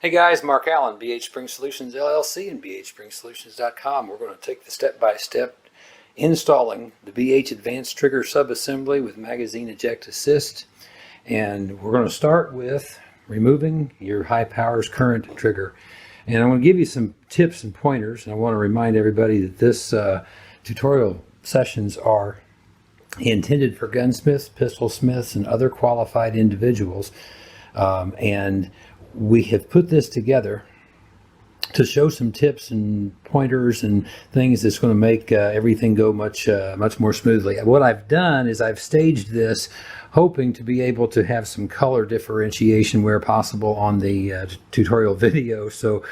Hey guys, Mark Allen, BH Spring Solutions LLC and BHSpringSolutions.com. We're going to take the step-by-step installing the BHAdvanced Trigger subassembly with magazine eject assist. And we're going to start with removing your high powers current trigger. And I'm going to give you some tips and pointers. And I want to remind everybody that this tutorial sessions are intended for gunsmiths, pistol smiths, and other qualified individuals. And we have put this together to show some tips and pointers and things that's going to make everything go much more smoothly. What I've done is I've staged this hoping to be able to have some color differentiation where possible on the tutorial video. So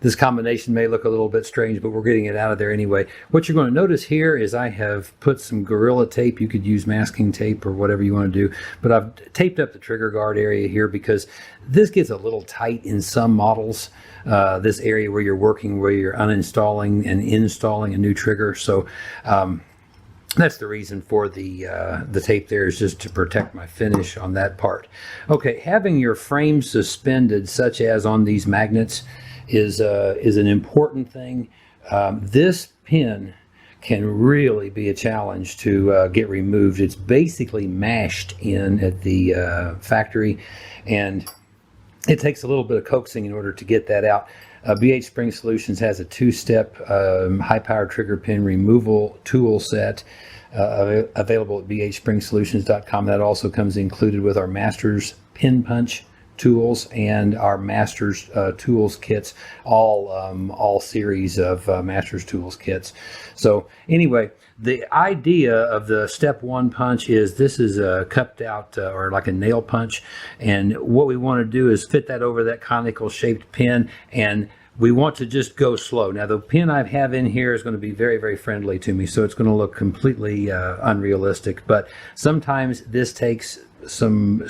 this combination may look a little bit strange, but we're getting it out of there anyway. What you're going to notice here is I have put some Gorilla Tape. You could use masking tape or whatever you want to do, but I've taped up the trigger guard area here because this gets a little tight in some models. This area where you're working, where you're uninstalling and installing a new trigger. So that's the reason for the tape there, is just to protect my finish on that part. Okay, having your frame suspended, such as on these magnets, is an important thing. This pin can really be a challenge to get removed. It's basically mashed in at the factory, and it takes a little bit of coaxing in order to get that out. BH Spring Solutions has a two-step high-powered trigger pin removal tool set available at BHSpringSolutions.com. That also comes included with our Masters pin punch tools and our Masters tools kits, all series of Masters tools kits. So anyway, the idea of the step one punch is this is a cupped out or like a nail punch, and what we want to do is fit that over that conical shaped pin, and we want to just go slow. Now the pin I have in here is going to be very, very friendly to me, so it's going to look completely unrealistic, but sometimes this takes some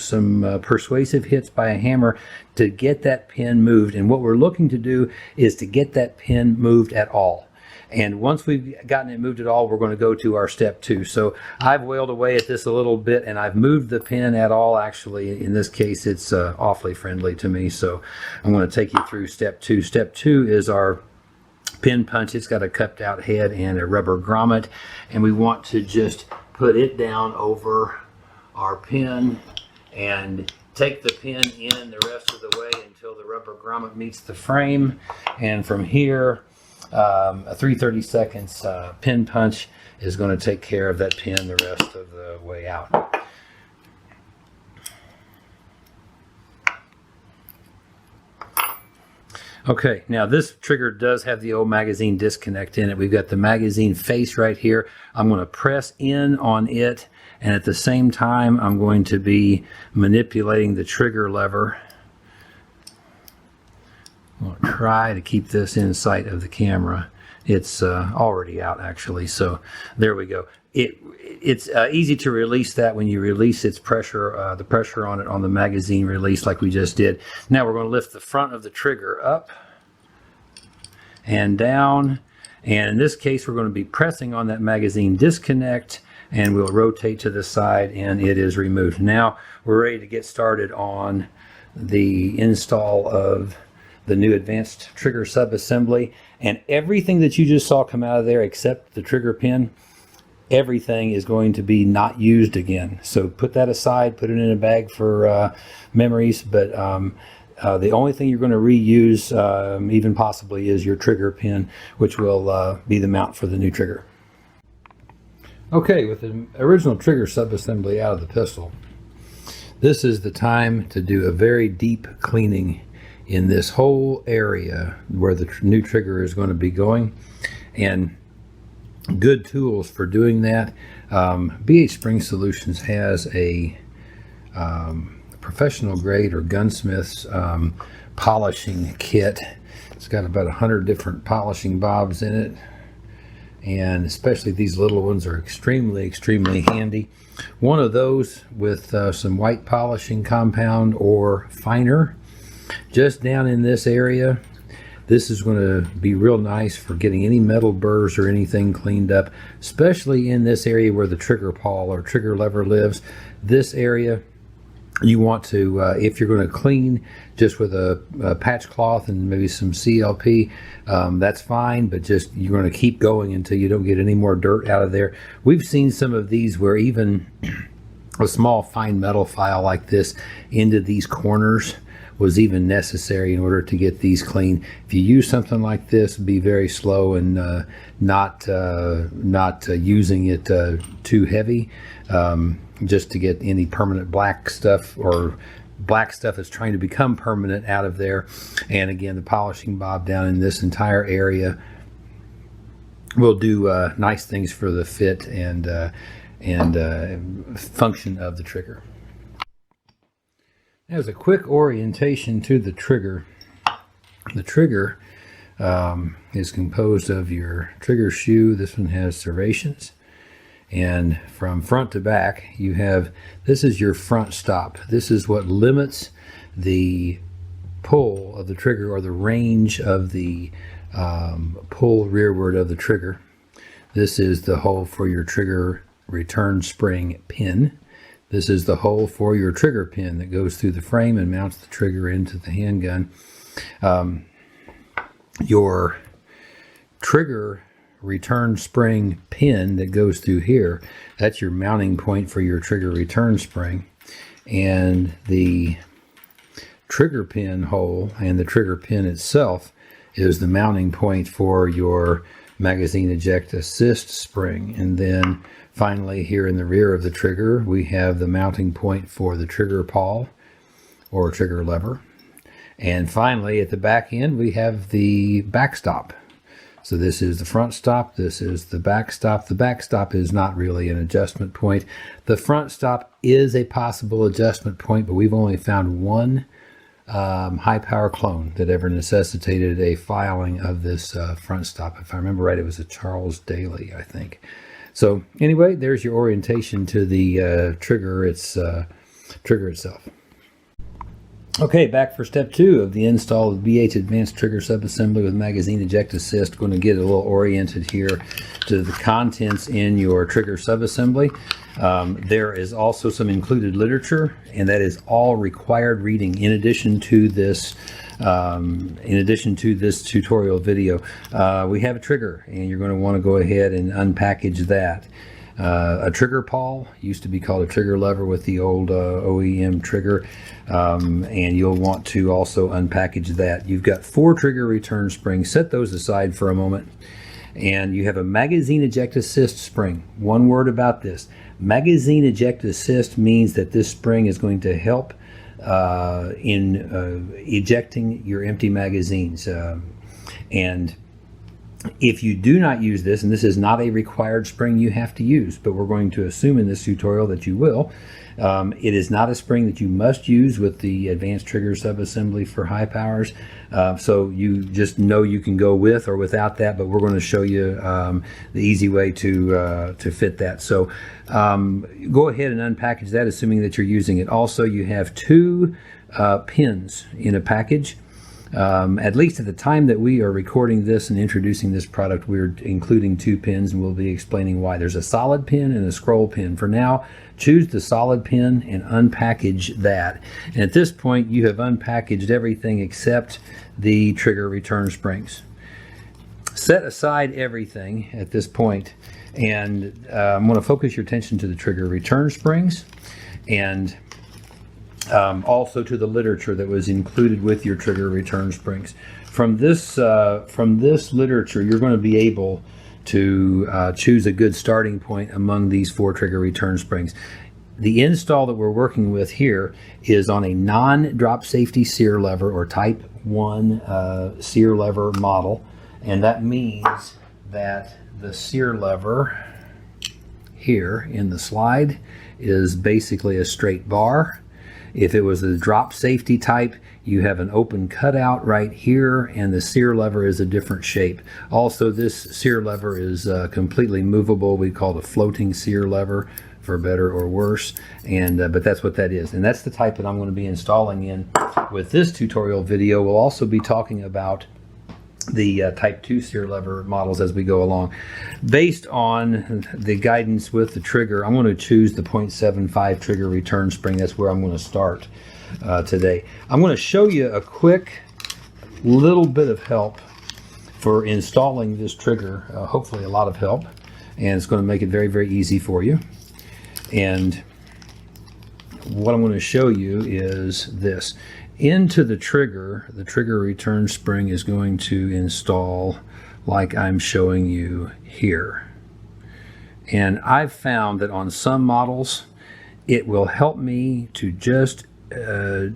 persuasive hits by a hammer to get that pin moved. And what we're looking to do is to get that pin moved at all. And once we've gotten it moved at all, we're going to go to our step two. So I've wailed away at this a little bit, and I've moved the pin at all. Actually, in this case, it's awfully friendly to me. So I'm going to take you through step two. Step two is our pin punch. It's got a cupped out head and a rubber grommet, and we want to just put it down over our pin and take the pin in the rest of the way until the rubber grommet meets the frame. And from here, a 3/32 pin punch is going to take care of that pin the rest of the way out. Okay, now this trigger does have the old magazine disconnect in it. We've got the magazine face right here. I'm going to press in on it, and at the same time I'm going to be manipulating the trigger lever. I'll try to keep this in sight of the camera. It's already out actually, so there we go. It's easy to release that when you release its pressure, the pressure on it on the magazine release like we just did. Now we're going to lift the front of the trigger up and down, and in this case we're going to be pressing on that magazine disconnect, and we'll rotate to the side and it is removed. Now we're ready to get started on the install of the new advanced trigger subassembly, and everything that you just saw come out of there except the trigger pin, everything is going to be not used again. So put that aside, put it in a bag for memories, but the only thing you're going to reuse even possibly is your trigger pin, which will be the mount for the new trigger. Okay, with the original trigger subassembly out of the pistol, this is the time to do a very deep cleaning in this whole area where the new trigger is going to be going, and good tools for doing that. BH Spring Solutions has a professional grade or gunsmith's polishing kit. It's got about 100 different polishing bobs in it, and especially these little ones are extremely handy. One of those with some white polishing compound or finer just down in this area. This is going to be real nice for getting any metal burrs or anything cleaned up, especially in this area where the trigger pawl or trigger lever lives. This area You want to, if you're going to clean just with a patch cloth and maybe some CLP, that's fine, but just you're going to keep going until you don't get any more dirt out of there. We've seen some of these where even a small fine metal file like this into these corners was even necessary in order to get these clean. If you use something like this, be very slow and not using it too heavy, just to get any permanent black stuff or black stuff that's trying to become permanent out of there. And again, the polishing bob down in this entire area will do nice things for the fit and function of the trigger. As a quick orientation to the trigger is composed of your trigger shoe. This one has serrations, and from front to back you have, this is your front stop. This is what limits the pull of the trigger, or the range of the pull rearward of the trigger. This is the hole for your trigger return spring pin. This is the hole for your trigger pin that goes through the frame and mounts the trigger into the handgun. Your trigger return spring pin that goes through here, that's your mounting point for your trigger return spring. And the trigger pin hole and the trigger pin itself is the mounting point for your magazine eject assist spring. And then finally, here in the rear of the trigger, we have the mounting point for the trigger pawl or trigger lever. And finally, at the back end, we have the backstop. So this is the front stop, this is the backstop. The backstop is not really an adjustment point. The front stop is a possible adjustment point, but we've only found one high power clone that ever necessitated a filing of this front stop. If I remember right, it was a Charles Daly, I think. So anyway, there's your orientation to the trigger itself. Okay, back for step 2 of the install of BHAdvanced Trigger subassembly with magazine eject assist. Going to get a little oriented here to the contents in your trigger subassembly. There is also some included literature, and that is all required reading in addition to this tutorial video. We have a trigger, and you're going to want to go ahead and unpackage that. A trigger pawl used to be called a trigger lever with the old OEM trigger, and you'll want to also unpackage that. You've got 4 trigger return springs. Set those aside for a moment. And you have a magazine eject assist spring. One word about this. Magazine eject assist means that this spring is going to help in ejecting your empty magazines. And if you do not use this, and this is not a required spring you have to use, but we're going to assume in this tutorial that you will, it is not a spring that you must use with the advanced trigger subassembly for high powers. So you just know you can go with or without that, but we're going to show you the easy way to fit that. So go ahead and unpackage that, assuming that you're using it. Also, you have 2 pins in a package. At least at the time that we are recording this and introducing this product, we're including 2 pins, and we'll be explaining why. There's a solid pin and a scroll pin. For now, choose the solid pin and unpackage that. And at this point, you have unpackaged everything except the trigger return springs. Set aside everything at this point, and I'm going to focus your attention to the trigger return springs, and also to the literature that was included with your trigger return springs. From this literature, you're going to be able to choose a good starting point among these 4 trigger return springs. The install that we're working with here is on a non-drop safety Sear lever, or type 1 Sear lever model, and that means that the Sear lever here in the slide is basically a straight bar. If it was a drop safety type, you have an open cutout right here, and the Sear lever is a different shape. Also, this Sear lever is completely movable. We call it a floating Sear lever, for better or worse, and but that's what that is, and that's the type that I'm going to be installing in with this tutorial video. We'll also be talking about the Type 2 Sear lever models as we go along. Based on the guidance with the trigger, I'm going to choose the 0.75 trigger return spring. That's where I'm going to start today. I'm going to show you a quick little bit of help for installing this trigger, hopefully a lot of help, and it's going to make it very, very easy for you. And what I'm going to show you is this. Into the trigger return spring is going to install like I'm showing you here. And I've found that on some models it will help me to just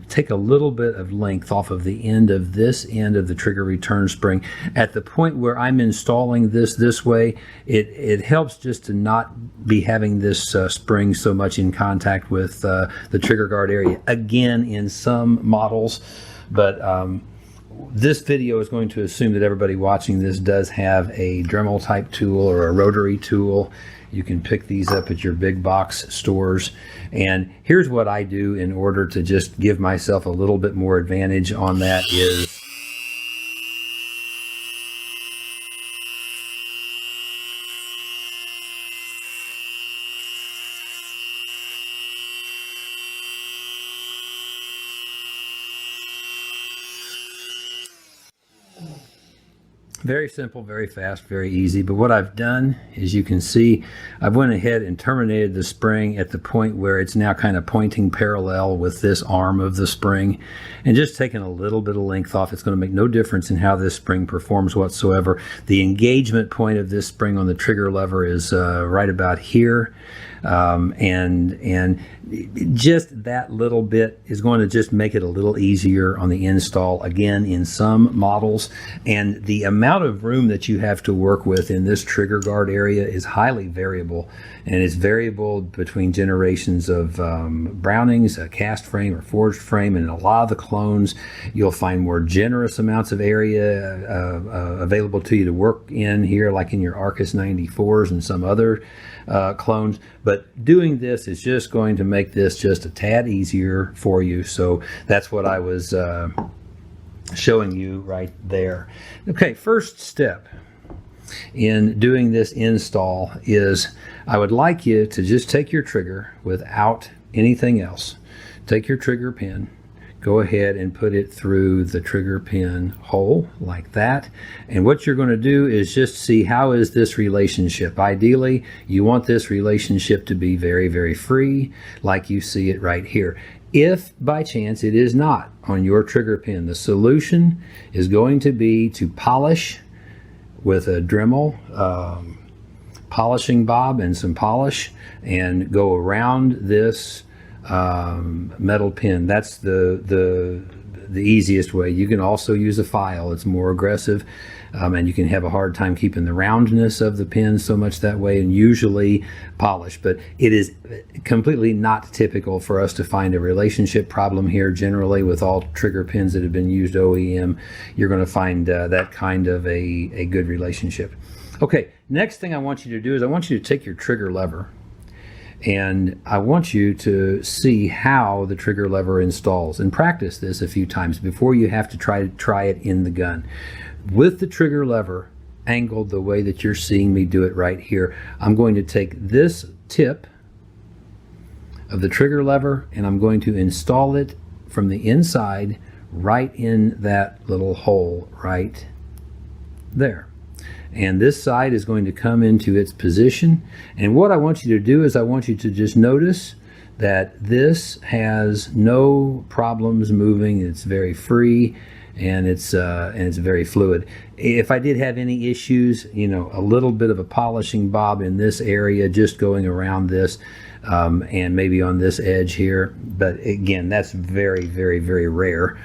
take a little bit of length off of the end of the trigger return spring. At the point where I'm installing this way, it helps just to not be having this spring so much in contact with the trigger guard area. Again, in some models, but this video is going to assume that everybody watching this does have a Dremel type tool or a rotary tool. You can pick these up at your big box stores. And here's what I do in order to just give myself a little bit more advantage on that is very simple, very fast, very easy. But what I've done is, you can see, I've went ahead and terminated the spring at the point where it's now kind of pointing parallel with this arm of the spring, and just taken a little bit of length off. It's going to make no difference in how this spring performs whatsoever. The engagement point of this spring on the trigger lever is right about here. And just that little bit is going to just make it a little easier on the install, again, in some models. And the amount of room that you have to work with in this trigger guard area is highly variable, and it's variable between generations of Brownings, a cast frame or forged frame, and in a lot of the clones you'll find more generous amounts of area available to you to work in here, like in your Arcus 94s and some other clones. But doing this is just going to make this just a tad easier for you. So that's what I was showing you right there. Okay, first step in doing this install is, I would like you to just take your trigger without anything else. Take your trigger pin, go ahead and put it through the trigger pin hole like that. And what you're going to do is just see, how is this relationship? Ideally, you want this relationship to be very, very free, like you see it right here. If by chance it is not on your trigger pin, the solution is going to be to polish with a Dremel polishing bob and some polish, and go around this metal pin. That's the easiest way. You can also use a file. It's more aggressive, and you can have a hard time keeping the roundness of the pin so much that way, and usually polish. But it is completely not typical for us to find a relationship problem here. Generally, with all trigger pins that have been used OEM, you're going to find that kind of a good relationship. Okay, next thing I want you to do is, I want you to take your trigger lever, and I want you to see how the trigger lever installs, and practice this a few times before you have to try it in the gun. With the trigger lever angled the way that you're seeing me do it right here, I'm going to take this tip of the trigger lever and I'm going to install it from the inside right in that little hole right there. And this side is going to come into its position. And what I want you to do is, I want you to just notice that this has no problems moving. It's very free, and it's very fluid. If I did have any issues, you know, a little bit of a polishing bob in this area, just going around this, and maybe on this edge here. But again, that's very, very, very rare.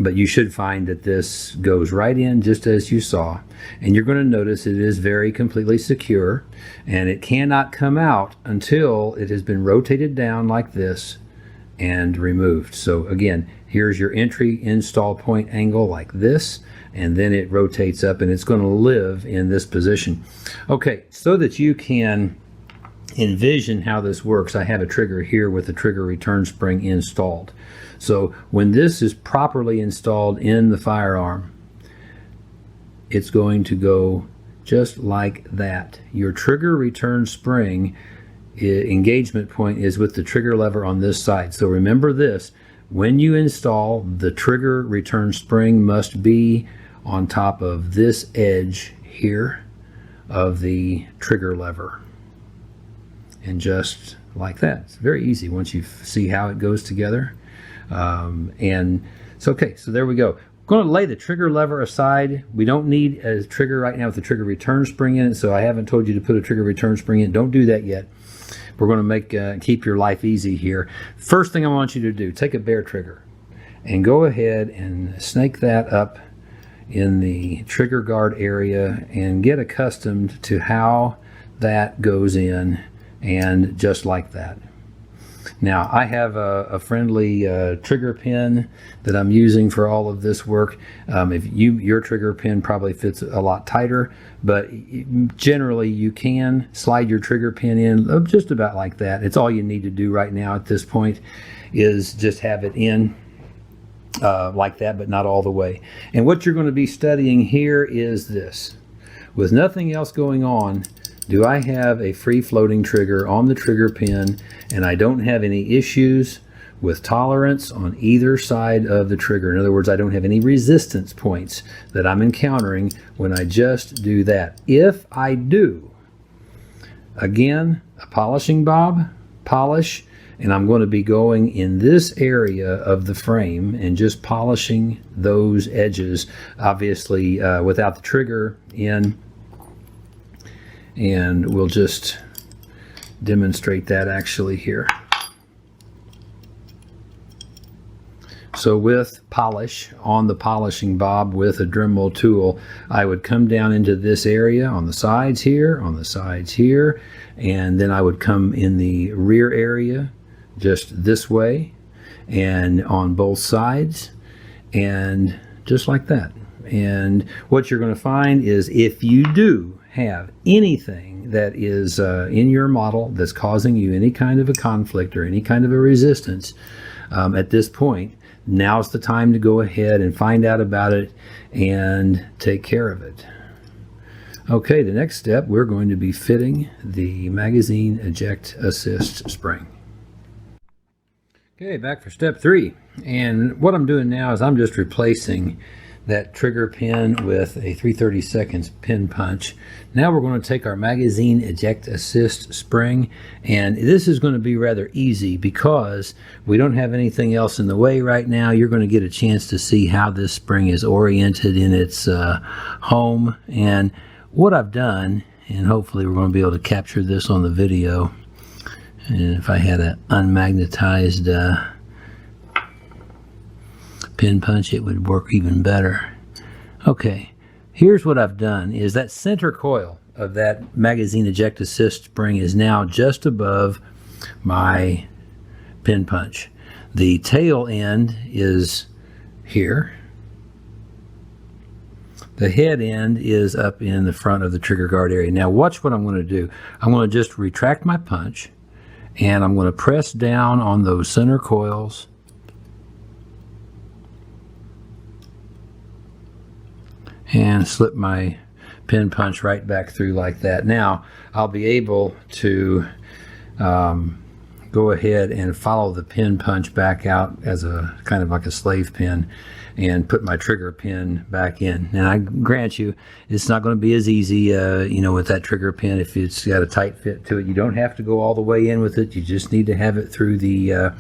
But you should find that this goes right in just as you saw, and you're going to notice it is very completely secure, and it cannot come out until it has been rotated down like this and removed. So again, here's your entry install point angle like this, and then it rotates up and it's going to live in this position. Okay, so that you can envision how this works, I have a trigger here with the trigger return spring installed. So when this is properly installed in the firearm, it's going to go just like that. Your trigger return spring engagement point is with the trigger lever on this side. So remember this, when you install, the trigger return spring must be on top of this edge here of the trigger lever. And just like that. It's very easy once you see how it goes together. And so, okay, so there we go. I'm going to lay the trigger lever aside. We don't need a trigger right now with the trigger return spring in it, so I haven't told you to put a trigger return spring in. Don't do that yet. We're going to make keep your life easy here. First thing I want you to do, take a bare trigger and go ahead and snake that up in the trigger guard area and get accustomed to how that goes in, and just like that. Now I have a friendly trigger pin that I'm using for all of this work. If your trigger pin probably fits a lot tighter, but generally you can slide your trigger pin in just about like that. It's all you need to do right now at this point is just have it in like that, but not all the way. And what you're going to be studying here is this. With nothing else going on, do I have a free floating trigger on the trigger pin, and I don't have any issues with tolerance on either side of the trigger? In other words, I don't have any resistance points that I'm encountering when I just do that. If I do, again, a polishing bob, polish, and I'm going to be going in this area of the frame and just polishing those edges, obviously without the trigger in. And we'll just demonstrate that actually here. So with polish on the polishing bob with a Dremel tool, I would come down into this area on the sides here, and then I would come in the rear area just this way and on both sides, and just like that. And what you're going to find is if you do have anything that is in your model that's causing you any kind of a conflict or any kind of a resistance at this point, now's the time to go ahead and find out about it and take care of it. Okay, the next step, we're going to be fitting the magazine eject assist spring. Okay, back for step 3. And what I'm doing now is I'm just replacing that trigger pin with a 3/32 pin punch. Now we're going to take our magazine eject assist spring, and this is going to be rather easy because we don't have anything else in the way right now. You're going to get a chance to see how this spring is oriented in its home. And what I've done, and hopefully we're going to be able to capture this on the video, and if I had an unmagnetized pin punch, it would work even better. Okay, here's what I've done is that center coil of that magazine eject assist spring is now just above my pin punch. The tail end is here. The head end is up in the front of the trigger guard area. Now watch what I'm going to do. I'm going to just retract my punch, and I'm going to press down on those center coils and slip my pin punch right back through like that. Now I'll be able to go ahead and follow the pin punch back out as a kind of like a slave pin and put my trigger pin back in. And I grant you, it's not going to be as easy, you know, with that trigger pin. If it's got a tight fit to it, you don't have to go all the way in with it. You just need to have it through the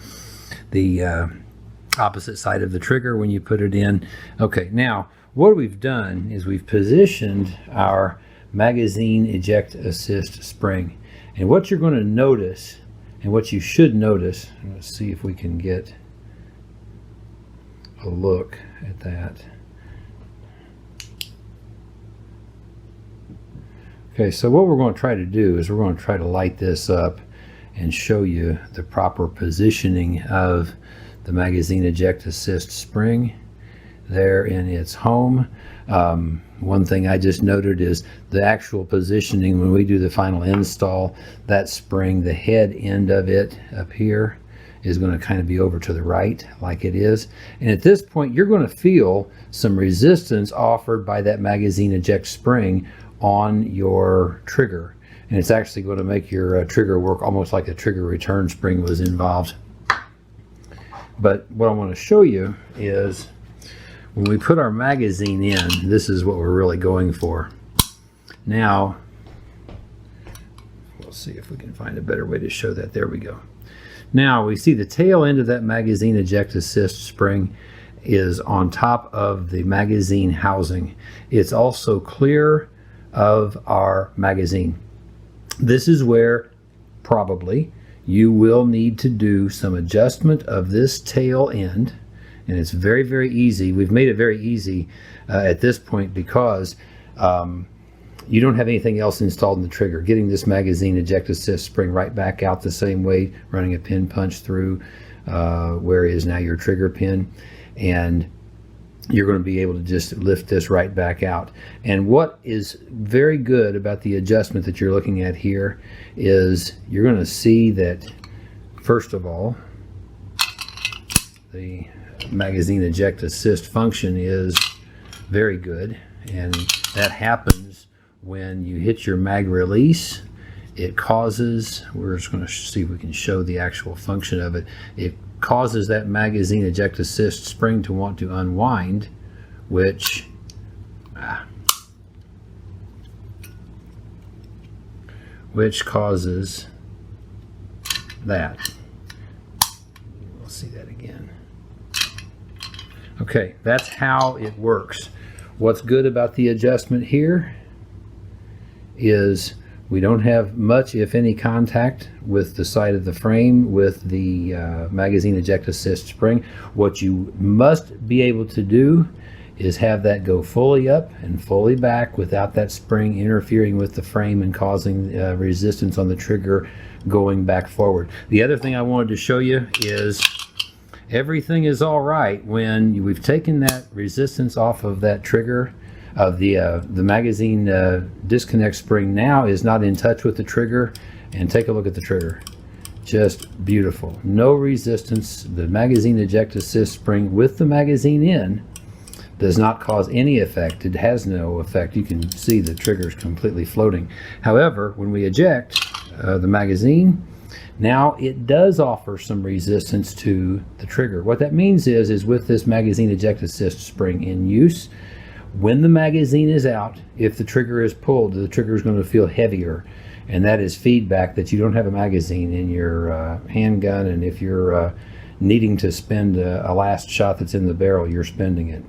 opposite side of the trigger when you put it in. Okay, now what we've done is we've positioned our magazine eject assist spring. And what you're going to notice, and what you should notice, let's see if we can get a look at that. Okay, so what we're going to try to do is we're going to try to light this up and show you the proper positioning of the magazine eject assist spring there in its home. One thing I just noted is the actual positioning when we do the final install, that spring, the head end of it up here is going to kind of be over to the right like it is. And at this point, you're going to feel some resistance offered by that magazine eject spring on your trigger. And it's actually going to make your trigger work almost like a trigger return spring was involved. But what I want to show you is when we put our magazine in, this is what we're really going for. Now, we'll see if we can find a better way to show that. There we go. Now we see the tail end of that magazine eject assist spring is on top of the magazine housing. It's also clear of our magazine. This is where probably you will need to do some adjustment of this tail end, and it's very, very easy. We've made it very easy at this point because you don't have anything else installed in the trigger. Getting this magazine eject assist spring right back out the same way, running a pin punch through where is now your trigger pin, and you're going to be able to just lift this right back out. And what is very good about the adjustment that you're looking at here is you're going to see that, first of all, the magazine eject assist function is very good, and that happens when you hit your mag release. It causes, we're just going to see if we can show the actual function of it. It causes that magazine eject assist spring to want to unwind, which causes that. We'll see that again. Okay, that's how it works. What's good about the adjustment here is we don't have much, if any, contact with the side of the frame with the magazine eject assist spring. What you must be able to do is have that go fully up and fully back without that spring interfering with the frame and causing resistance on the trigger going back forward. The other thing I wanted to show you is everything is all right when we've taken that resistance off of that trigger. The magazine disconnect spring now is not in touch with the trigger, and take a look at the trigger. Just beautiful. No resistance. The magazine eject assist spring with the magazine in does not cause any effect. It has no effect. You can see the trigger is completely floating. However, when we eject the magazine, now it does offer some resistance to the trigger. What that means is with this magazine eject assist spring in use, when the magazine is out, if the trigger is pulled, the trigger is going to feel heavier, and that is feedback that you don't have a magazine in your handgun, and if you're needing to spend a last shot that's in the barrel, you're spending it.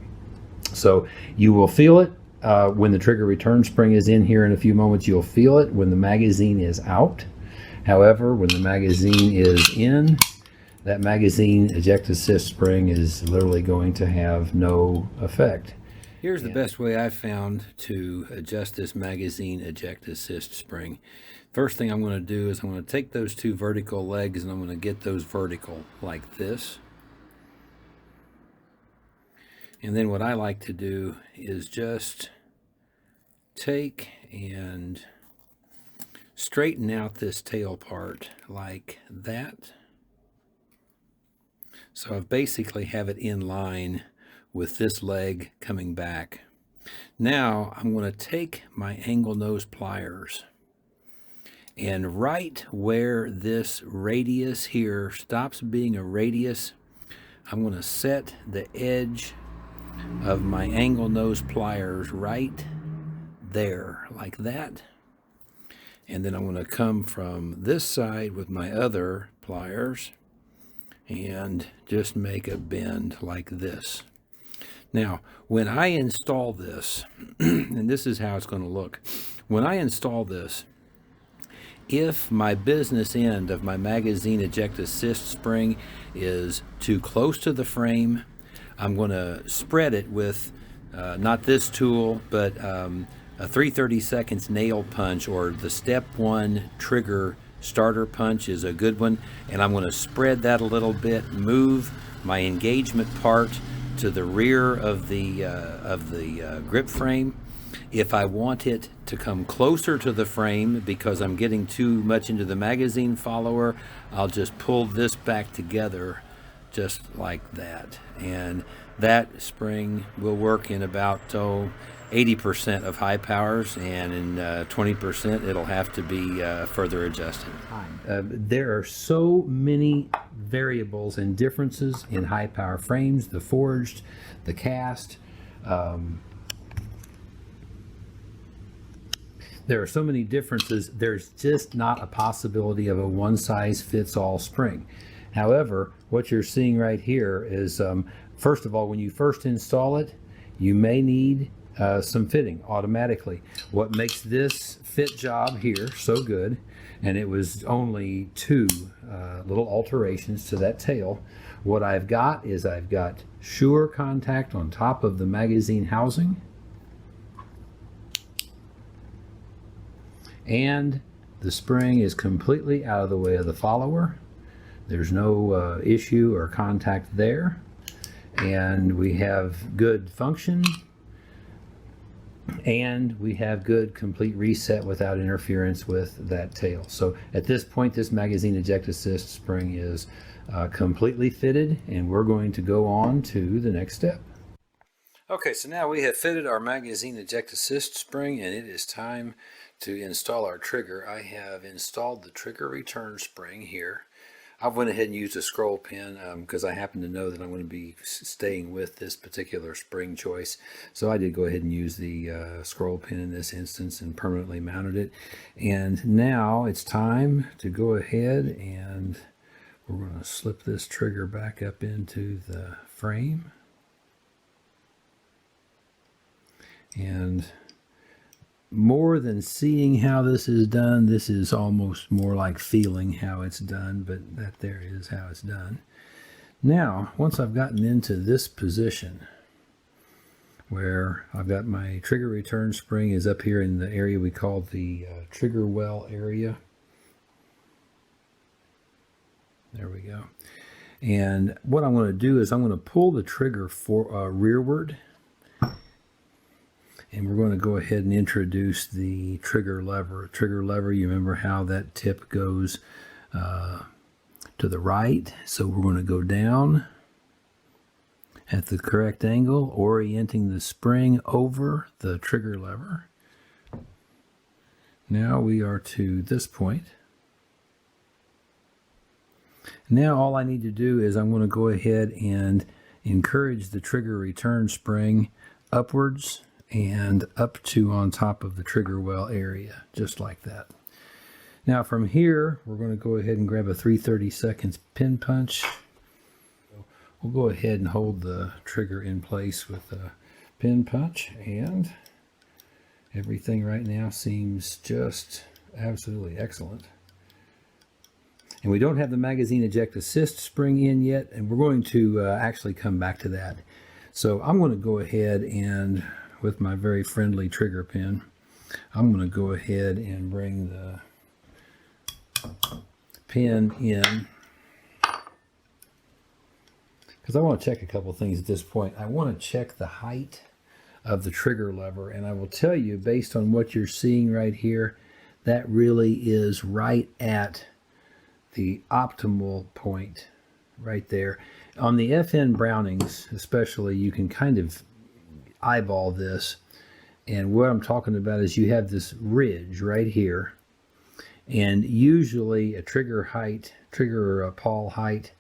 So you will feel it when the trigger return spring is in here in a few moments. You'll feel it when the magazine is out. However, when the magazine is in, that magazine eject assist spring is literally going to have no effect. Here's the best way I've found to adjust this magazine eject assist spring. First thing I'm going to do is I'm going to take those two vertical legs and I'm going to get those vertical like this. And then what I like to do is just take and straighten out this tail part like that. So I basically have it in line with this leg coming back. Now I'm going to take my angle nose pliers, and right where this radius here stops being a radius, I'm going to set the edge of my angle nose pliers right there like that. And then I'm going to come from this side with my other pliers and just make a bend like this. Now, when I install this, and this is how it's going to look. When I install this, if my business end of my magazine eject assist spring is too close to the frame, I'm going to spread it with, not this tool, but a 3/32 nail punch, or the step 1 trigger starter punch is a good one. And I'm going to spread that a little bit, move my engagement part to the rear of the grip frame, If I want it to come closer to the frame because I'm getting too much into the magazine follower, I'll just pull this back together just like that. And that spring will work in about 80% of high powers, and in 20% it'll have to be further adjusted. There are so many variables and differences in high power frames, the forged, the cast. There are so many differences, there's just not a possibility of a one-size-fits-all spring. However, what you're seeing right here is, first of all, when you first install it, you may need some fitting automatically. What makes this fit job here so good, and it was only two little alterations to that tail. What I've got is I've got Sear contact on top of the magazine housing, and the spring is completely out of the way of the follower. There's no issue or contact there, and we have good function, and we have good complete reset without interference with that tail. So at this point, this magazine eject assist spring is completely fitted, and we're going to go on to the next step. Okay, so now we have fitted our magazine eject assist spring, and it is time to install our trigger. I have installed the trigger return spring here. I went ahead and used a scroll pin because I happen to know that I'm going to be staying with this particular spring choice. So I did go ahead and use the scroll pin in this instance and permanently mounted it. And now it's time to go ahead and we're going to slip this trigger back up into the frame. And more than seeing how this is done, this is almost more like feeling how it's done, but that there is how it's done. Now, once I've gotten into this position where I've got my trigger return spring is up here in the area we call the trigger well area. There we go. And what I'm going to do is I'm going to pull the trigger rearward. And we're going to go ahead and introduce the trigger lever. Trigger lever, you remember how that tip goes to the right. So we're going to go down at the correct angle, orienting the spring over the trigger lever. Now we are to this point. Now all I need to do is I'm going to go ahead and encourage the trigger return spring upwards and up to on top of the trigger well area, just like that. Now from here, we're going to go ahead and grab a 3/32 pin punch. We'll go ahead and hold the trigger in place with a pin punch, and everything right now seems just absolutely excellent. And we don't have the magazine eject assist spring in yet, and we're going to actually come back to that. So I'm going to go ahead and with my very friendly trigger pin, I'm going to go ahead and bring the pin in because I want to check a couple things at this point. I want to check the height of the trigger lever, and I will tell you, based on what you're seeing right here, that really is right at the optimal point right there. On the FN Brownings especially, you can kind of eyeball this, and what I'm talking about is you have this ridge right here, and usually a trigger pawl height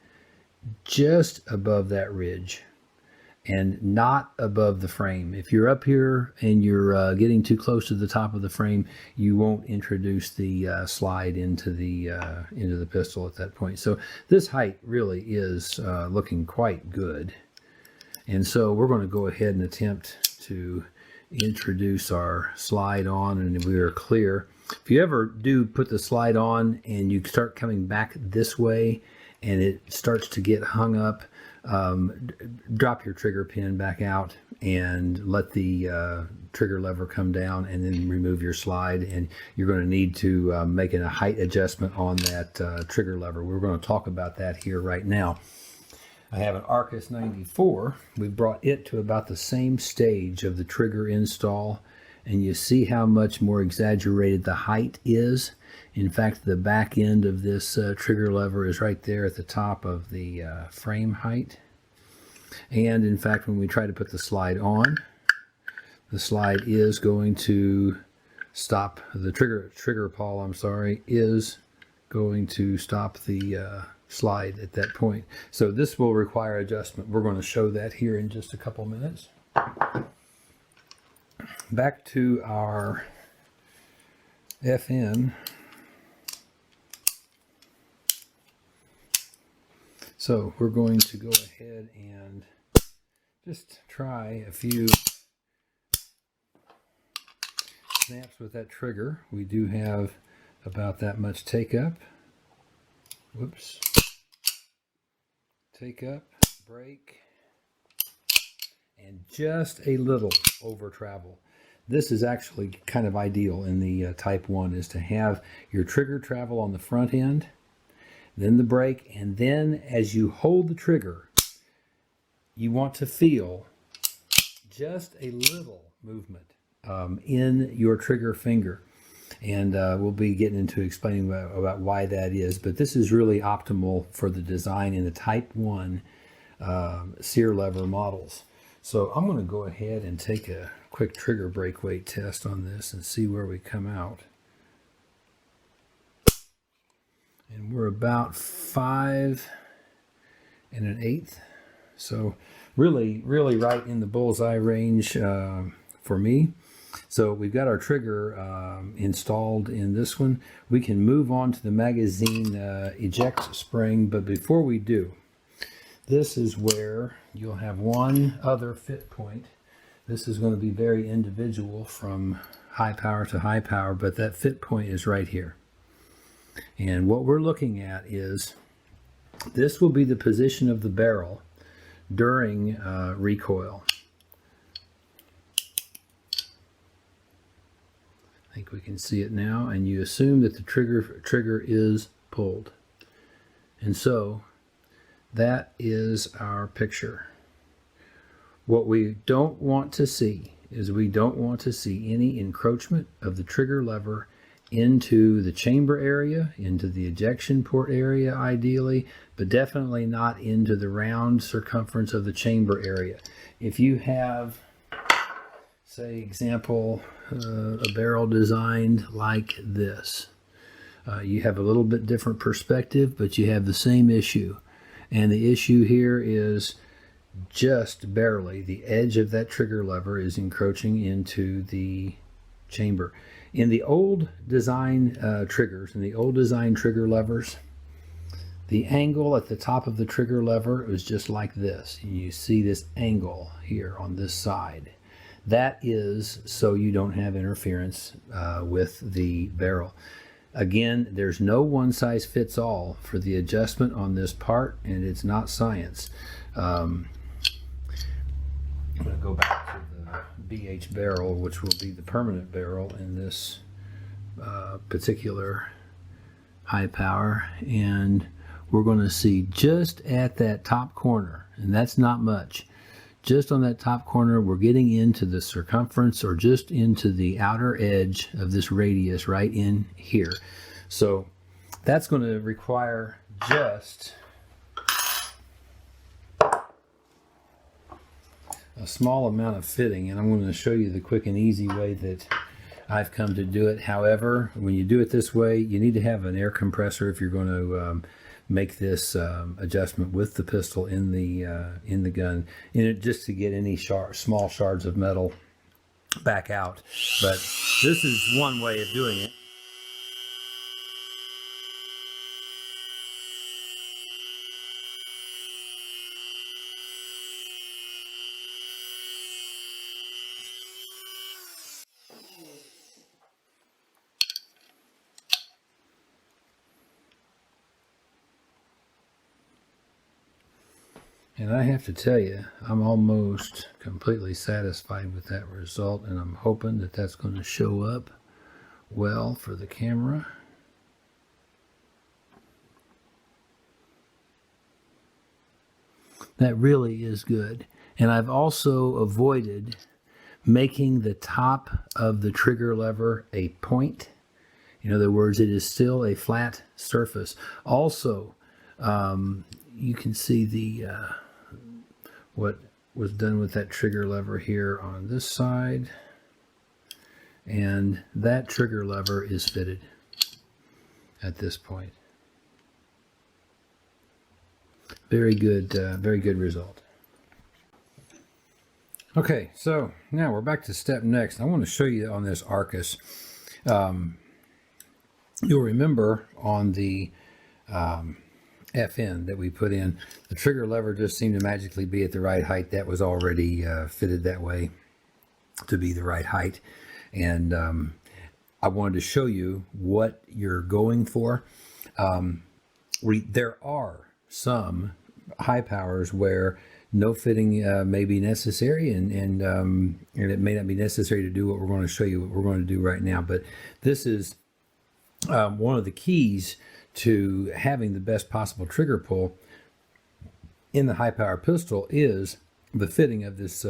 just above that ridge and not above the frame. If you're up here and you're getting too close to the top of the frame, you won't introduce the slide into the pistol at that point. So this height really is looking quite good. And so we're going to go ahead and attempt to introduce our slide on, and we are clear. If you ever do put the slide on and you start coming back this way and it starts to get hung up, drop your trigger pin back out and let the trigger lever come down, and then remove your slide, and you're going to need to make a height adjustment on that trigger lever. We're going to talk about that here right now. I have an Arcus 94. We've brought it to about the same stage of the trigger install, and you see how much more exaggerated the height is. In fact, the back end of this trigger lever is right there at the top of the frame height. And in fact, when we try to put the slide on, the slide is going to stop, the trigger pawl, I'm sorry, is going to stop the slide at that point. So this will require adjustment. We're going to show that here in just a couple minutes. Back to our FN. So we're going to go ahead and just try a few snaps with that trigger. We do have about that much take up. Whoops. Take up, break, and just a little over travel. This is actually kind of ideal in the Type 1, is to have your trigger travel on the front end, then the brake, and then as you hold the trigger, you want to feel just a little movement in your trigger finger. And we'll be getting into explaining about why that is, but this is really optimal for the design in the Type 1 Sear lever models. So I'm going to go ahead and take a quick trigger brake weight test on this and see where we come out. And we're about 5 1/8. So really right in the bullseye range for me. So we've got our trigger installed in this one. We can move on to the magazine eject spring, but before we do, this is where you'll have one other fit point. This is going to be very individual from high power to high power, but that fit point is right here. And what we're looking at is, this will be the position of the barrel during recoil. I think we can see it now, and you assume that the trigger is pulled. And so that is our picture. What we don't want to see is, we don't want to see any encroachment of the trigger lever into the chamber area, into the ejection port area ideally, but definitely not into the round circumference of the chamber area. If you have, say, example, a barrel designed like this, you have a little bit different perspective, but you have the same issue. And the issue here is just barely the edge of that trigger lever is encroaching into the chamber. In the old design triggers, in the old design trigger levers, the angle at the top of the trigger lever was just like this. You see this angle here on this side. That is so you don't have interference with the barrel. Again, there's no one size fits all for the adjustment on this part, and it's not science. I'm going to go back to the BH barrel, which will be the permanent barrel in this particular high power, and we're going to see just at that top corner, and that's not much. Just on that top corner, we're getting into the circumference, or just into the outer edge of this radius right in here. So that's going to require just a small amount of fitting, and I'm going to show you the quick and easy way that I've come to do it. However, when you do it this way, you need to have an air compressor if you're going to make this adjustment with the pistol in the gun, just to get any small shards of metal back out. But this is one way of doing it. And I have to tell you, I'm almost completely satisfied with that result, and I'm hoping that that's going to show up well for the camera. That really is good. And I've also avoided making the top of the trigger lever a point. In other words, it is still a flat surface. Also, you can see the what was done with that trigger lever here on this side, and that trigger lever is fitted at this point. Very good result. Okay, so now we're back to step next. I want to show you on this Arcus. You'll remember on the FN that we put in, the trigger lever just seemed to magically be at the right height. That was already fitted that way to be the right height. And I wanted to show you what you're going for. There are some high powers where no fitting may be necessary, and it may not be necessary to do what we're going to show you what we're going to do right now. But this is one of the keys to having the best possible trigger pull in the high power pistol is the fitting of this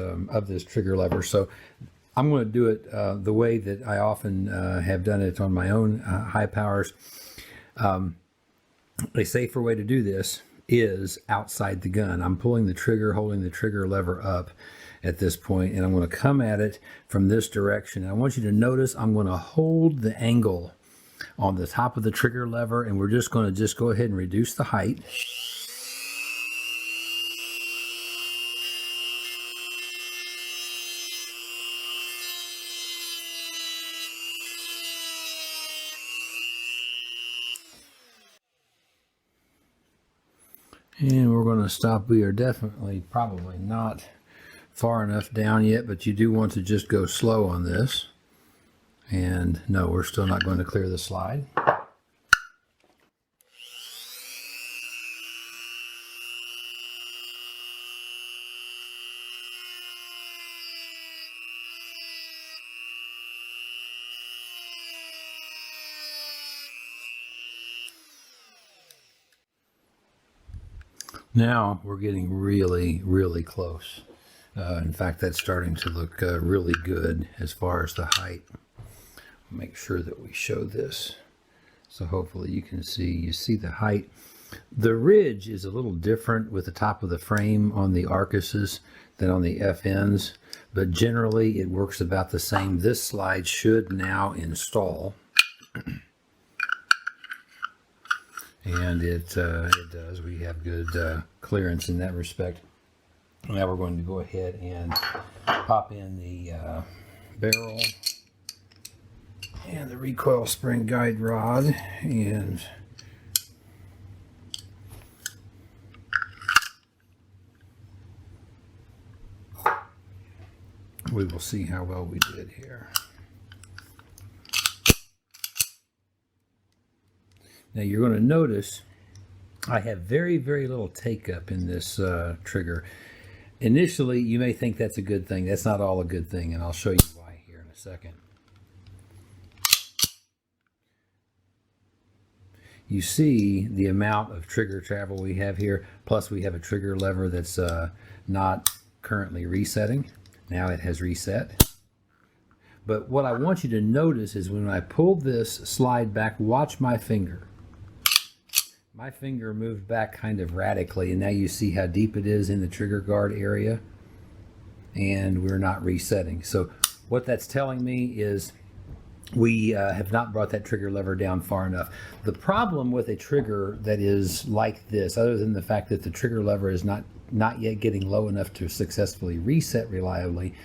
trigger lever. So I'm going to do it the way that I often have done it on my own high powers. A safer way to do this is outside the gun. I'm pulling the trigger, holding the trigger lever up at this point, and I'm going to come at it from this direction. I want you to notice I'm going to hold the angle on the top of the trigger lever, and we're just going to go ahead and reduce the height. And we're going to stop. We are definitely probably not far enough down yet, but you do want to just go slow on this. And no, we're still not going to clear the slide. Now we're getting really, really close. In fact, that's starting to look really good as far as the height. Make sure that we show this. So hopefully you can see, you see the height. The ridge is a little different with the top of the frame on the Arcuses than on the FNs, but generally it works about the same. This slide should now install. And it does. We have good clearance in that respect. Now we're going to go ahead and pop in the barrel and the recoil spring guide rod, and we will see how well we did here. Now you're going to notice I have very, very little take up in this trigger. Initially, you may think that's a good thing. That's not all a good thing, and I'll show you why here in a second. You see the amount of trigger travel we have here, plus we have a trigger lever that's not currently resetting. Now it has reset. But what I want you to notice is when I pull this slide back, watch my finger. My finger moved back kind of radically, and now you see how deep it is in the trigger guard area, and we're not resetting. So what that's telling me is we have not brought that trigger lever down far enough. The problem with a trigger that is like this, other than the fact that the trigger lever is not yet getting low enough to successfully reset reliably,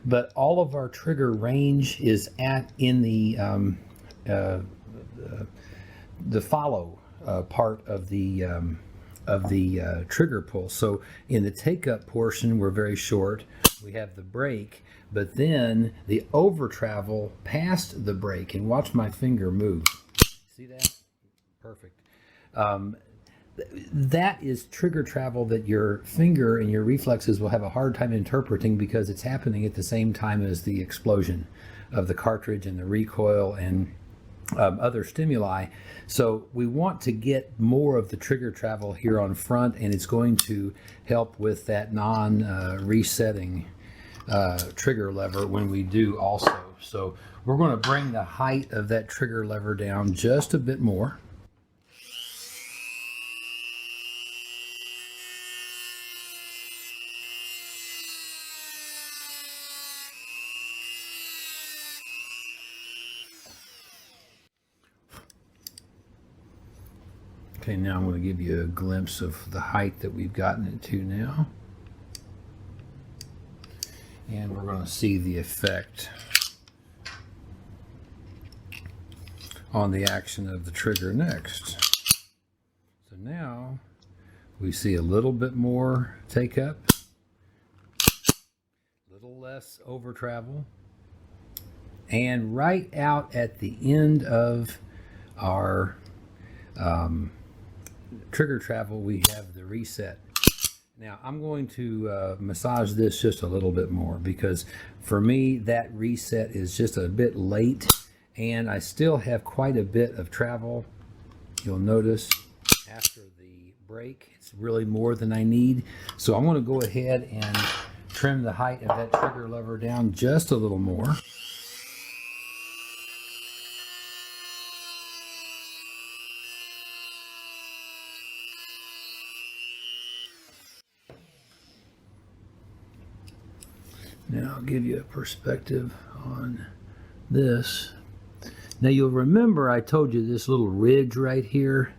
but all of our trigger range is in the follow part of the trigger pull. So in the take-up portion, we're very short. We have the brake, but then the over travel past the brake, and watch my finger move. See that? Perfect. That is trigger travel that your finger and your reflexes will have a hard time interpreting, because it's happening at the same time as the explosion of the cartridge and the recoil and other stimuli. So we want to get more of the trigger travel here on front, and it's going to help with that non-resetting trigger lever when we do also. So we're going to bring the height of that trigger lever down just a bit more. Okay, now I'm going to give you a glimpse of the height that we've gotten it to now. And we're going to see the effect on the action of the trigger next. So now we see a little bit more take up, a little less over travel, and right out at the end of our trigger travel we have the reset. Now I'm going to massage this just a little bit more, because for me that reset is just a bit late and I still have quite a bit of travel. You'll notice after the break it's really more than I need, so I'm going to go ahead and trim the height of that trigger lever down just a little more. Now I'll give you a perspective on this. Now you'll remember I told you this little ridge right here,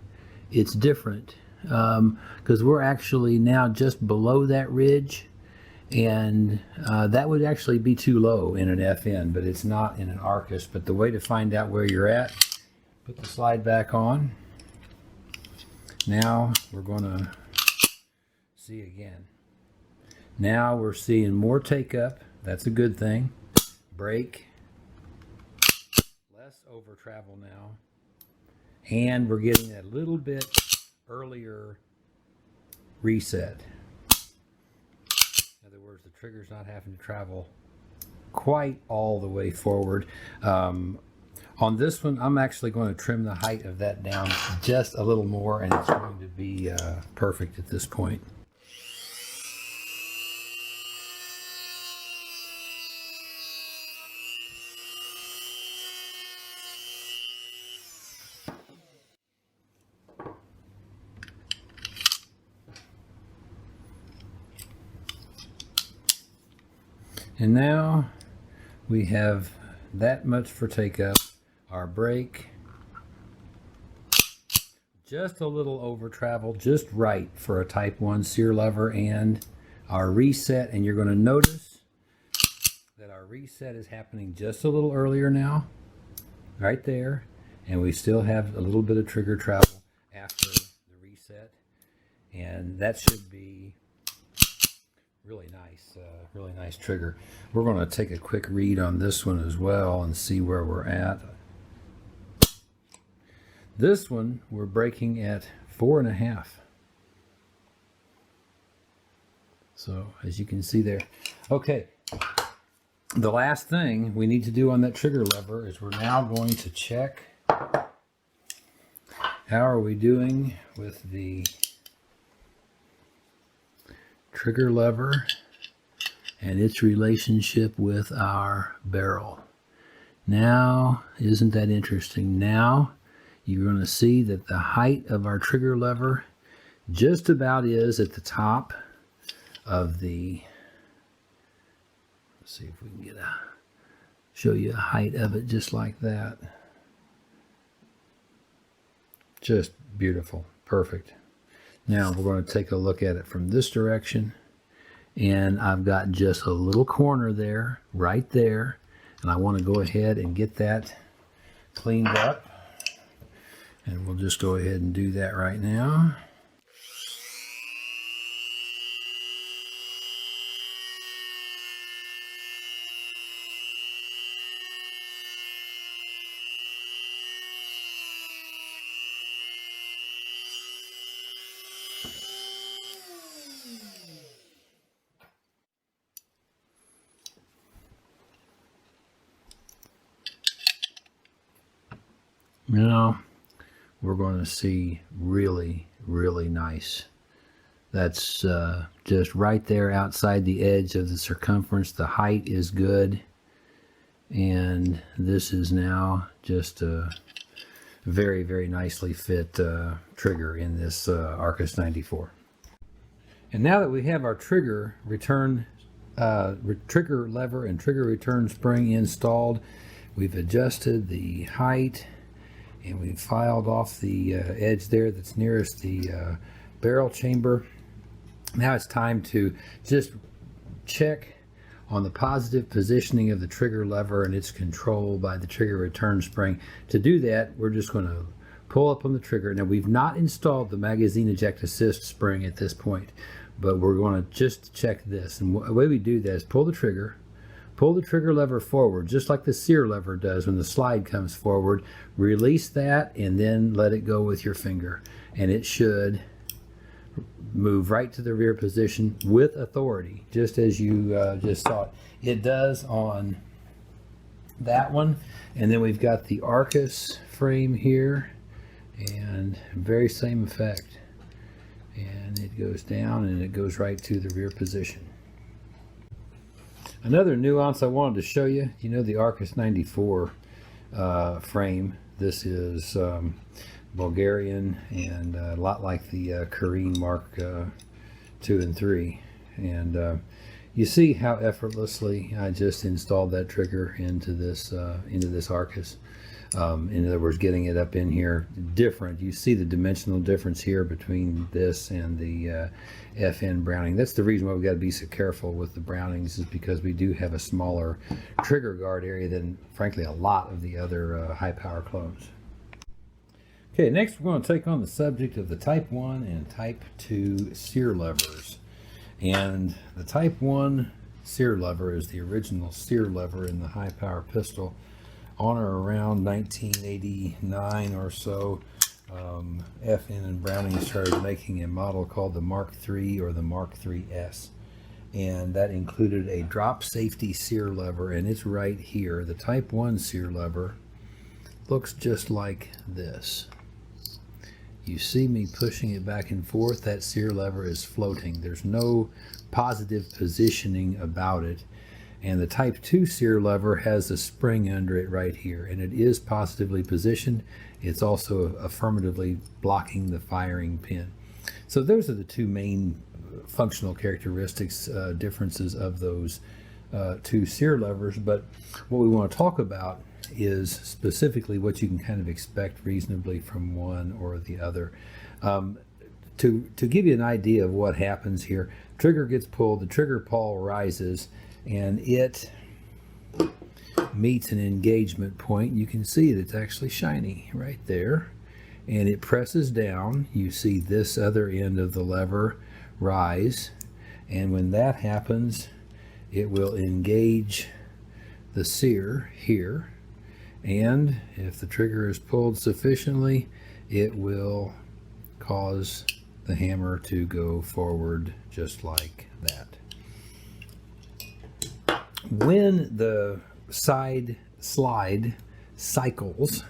it's different because we're actually now just below that ridge, and that would actually be too low in an FN, but it's not in an Arcus. But the way to find out where you're at, put the slide back on. Now we're going to see again. Now we're seeing more take up. That's a good thing. Break. Less over travel now. And we're getting a little bit earlier reset. In other words, the trigger's not having to travel quite all the way forward. On this one, I'm actually going to trim the height of that down just a little more, and it's going to be perfect at this point. And now we have that much for take up. Our break, just a little over travel, just right for a type 1 Sear lever, and our reset. And you're going to notice that our reset is happening just a little earlier now, right there. And we still have a little bit of trigger travel after the reset. And that should be really nice trigger. We're going to take a quick read on this one as well and see where we're at. This one we're breaking at 4.5. So as you can see there. Okay, the last thing we need to do on that trigger lever is we're now going to check how are we doing with the trigger lever and its relationship with our barrel. Now, isn't that interesting? Now you're going to see that the height of our trigger lever just about is at the top of the, let's see if we can show you a height of it just like that. Just beautiful, perfect. Now we're going to take a look at it from this direction, and I've got just a little corner there, right there, and I want to go ahead and get that cleaned up, and we'll just go ahead and do that right now. Now we're going to see really nice That's just right there outside the edge of the circumference. The height is good. And this is now just a very, very nicely fit trigger in this Arcus 94. And now that we have our trigger lever and trigger return spring installed, we've adjusted the height and we've filed off the edge there that's nearest the barrel chamber. Now it's time to just check on the positive positioning of the trigger lever and its control by the trigger return spring. To do that, we're just going to pull up on the trigger. Now, we've not installed the magazine eject assist spring at this point, but we're going to just check this. And the way we do that is pull the trigger lever forward, just like the Sear lever does when the slide comes forward. Release that and then let it go with your finger. And it should move right to the rear position with authority, just as you just saw it. It does on that one. And then we've got the Arcus frame here, and very same effect. And it goes down and it goes right to the rear position. Another nuance I wanted to show you, you know the Arcus 94 frame. This is Bulgarian and a lot like the Kareen Mark 2 and 3. And you see how effortlessly I just installed that trigger into this Arcus. In other words, getting it up in here different. You see the dimensional difference here between this and the FN Browning. That's the reason why we've got to be so careful with the Brownings, is because we do have a smaller trigger guard area than, frankly, a lot of the other high power clones. Okay, next we're going to take on the subject of the Type 1 and Type 2 Sear levers. And the Type 1 Sear lever is the original Sear lever in the high power pistol. On or around 1989 or so, FN and Browning started making a model called the Mark III or the Mark IIIS. And that included a drop safety Sear lever, and it's right here. The Type 1 Sear lever looks just like this. You see me pushing it back and forth. That Sear lever is floating. There's no positive positioning about it. And the Type 2 Sear lever has a spring under it right here, and it is positively positioned. It's also affirmatively blocking the firing pin. So those are the two main functional characteristics, differences of those two Sear levers. But what we want to talk about is specifically what you can kind of expect reasonably from one or the other. To give you an idea of what happens here, trigger gets pulled, the trigger pawl rises, and it meets an engagement point. You can see it's actually shiny right there, and it presses down. You see this other end of the lever rise, and when that happens, it will engage the Sear here, and if the trigger is pulled sufficiently, it will cause the hammer to go forward just like that. When the side slide cycles,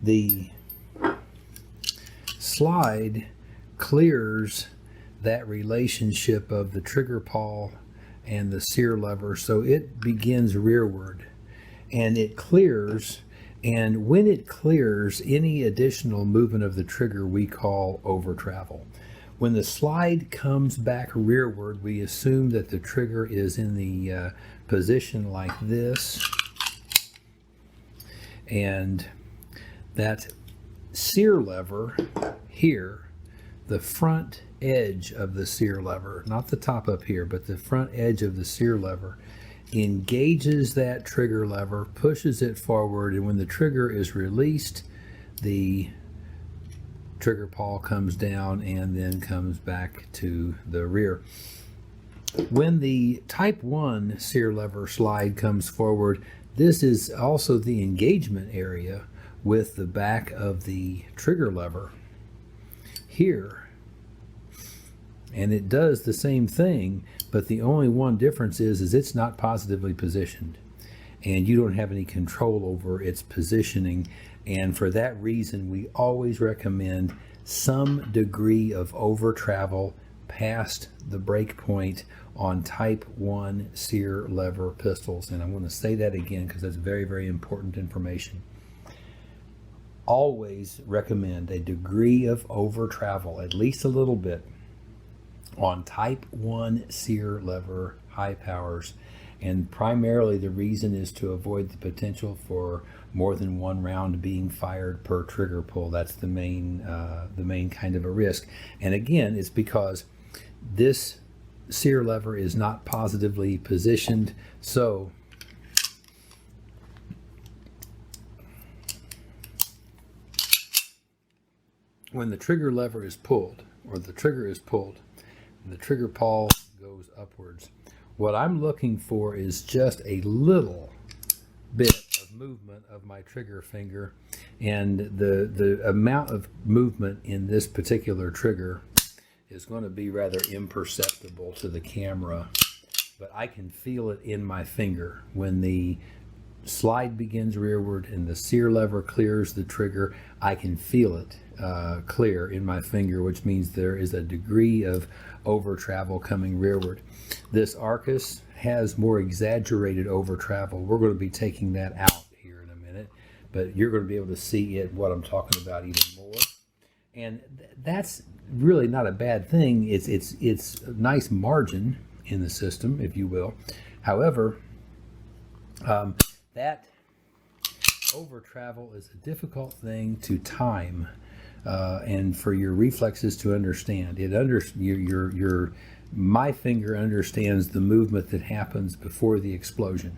the slide clears that relationship of the trigger pawl and the Sear lever, so it begins rearward, and it clears. And when it clears, any additional movement of the trigger we call over travel. When the slide comes back rearward, we assume that the trigger is in the position like this, and that Sear lever here, the front edge of the Sear lever, not the top up here, but the front edge of the Sear lever, engages that trigger lever, pushes it forward, and when the trigger is released, the trigger pawl comes down and then comes back to the rear. When the Type 1 Sear lever slide comes forward, this is also the engagement area with the back of the trigger lever here. And it does the same thing, but the only one difference is it's not positively positioned, and you don't have any control over its positioning. And for that reason, we always recommend some degree of over travel past the break point on type 1 Sear lever pistols. And I'm going to say that again because that's very, very important information. Always recommend a degree of over travel, at least a little bit, on type 1 Sear lever high powers. And primarily the reason is to avoid the potential for more than one round being fired per trigger pull. That's the main kind of a risk. And again, it's because this Sear lever is not positively positioned. So when the trigger lever is pulled, or the trigger is pulled, the trigger pawl goes upwards. What I'm looking for is just a little bit of movement of my trigger finger, and the amount of movement in this particular trigger is going to be rather imperceptible to the camera, but I can feel it in my finger. When the slide begins rearward and the Sear lever clears the trigger, I can feel it clear in my finger, which means there is a degree of over travel coming rearward. This Arcus has more exaggerated over travel. We're going to be taking that out here in a minute, but you're going to be able to see it, what I'm talking about, even more. And that's really not a bad thing. It's a nice margin in the system, if you will. However, that over travel is a difficult thing to time, and for your reflexes to understand. My finger understands the movement that happens before the explosion,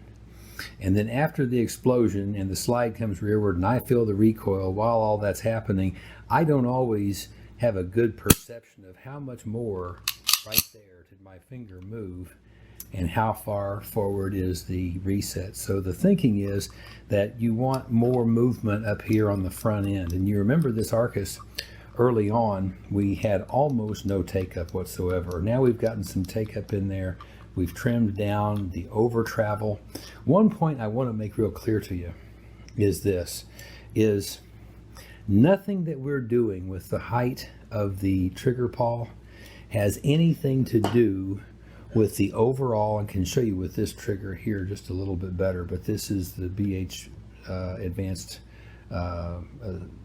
and then after the explosion and the slide comes rearward and I feel the recoil while all that's happening, I don't always have a good perception of how much more right there did my finger move and how far forward is the reset. So the thinking is that you want more movement up here on the front end. And you remember this Arcus, early on, we had almost no take-up whatsoever. Now we've gotten some take-up in there. We've trimmed down the over travel. One point I want to make real clear to you is this, is nothing that we're doing with the height of the trigger pawl has anything to do with the overall, and can show you with this trigger here just a little bit better, but this is the BHAdvanced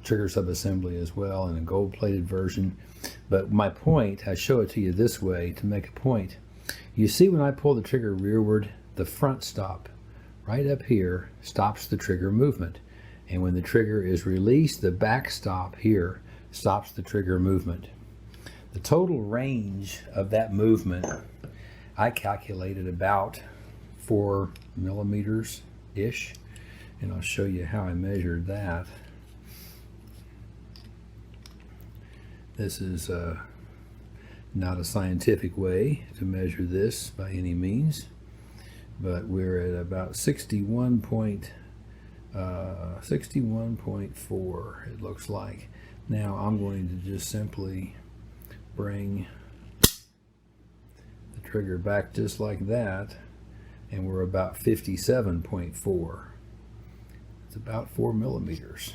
Trigger subassembly as well, in a gold-plated version. But my point, I show it to you this way to make a point. You see when I pull the trigger rearward, the front stop right up here stops the trigger movement. And when the trigger is released, the back stop here stops the trigger movement. The total range of that movement, I calculated about 4 millimeters-ish, and I'll show you how I measured that. This is not a scientific way to measure this by any means, but we're at about 61.4, it looks like. Now I'm going to just simply bring trigger back just like that, and we're about 57.4. It's about 4 millimeters.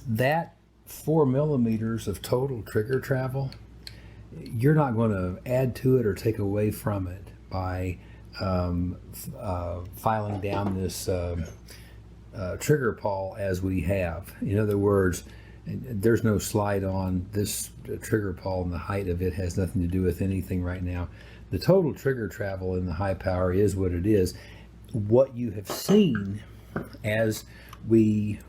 That 4 millimeters of total trigger travel, you're not going to add to it or take away from it by filing down this trigger pawl as we have. In other words, there's no slide on this trigger pawl, and the height of it has nothing to do with anything right now. The total trigger travel in the high power is what it is. What you have seen as we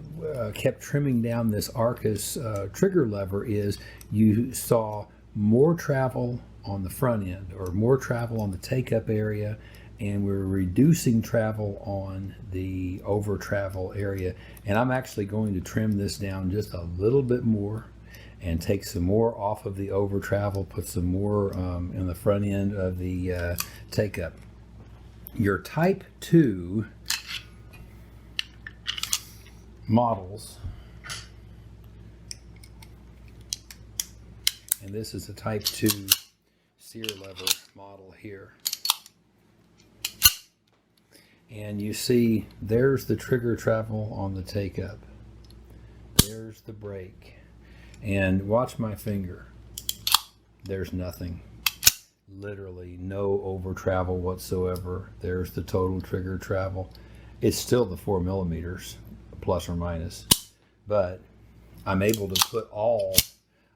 kept trimming down this Arcus trigger lever is you saw more travel on the front end, or more travel on the take-up area, and we're reducing travel on the over travel area. And I'm actually going to trim this down just a little bit more and take some more off of the over travel, put some more in the front end of the take up. Your type 2 models, and this is a type 2 Sear lever model here. And you see there's the trigger travel on the take up. There's there's the brake. And watch my finger. There's nothing. Literally no over travel whatsoever. There's the total trigger travel. It's still the 4 millimeters, plus or minus. But I'm able to put all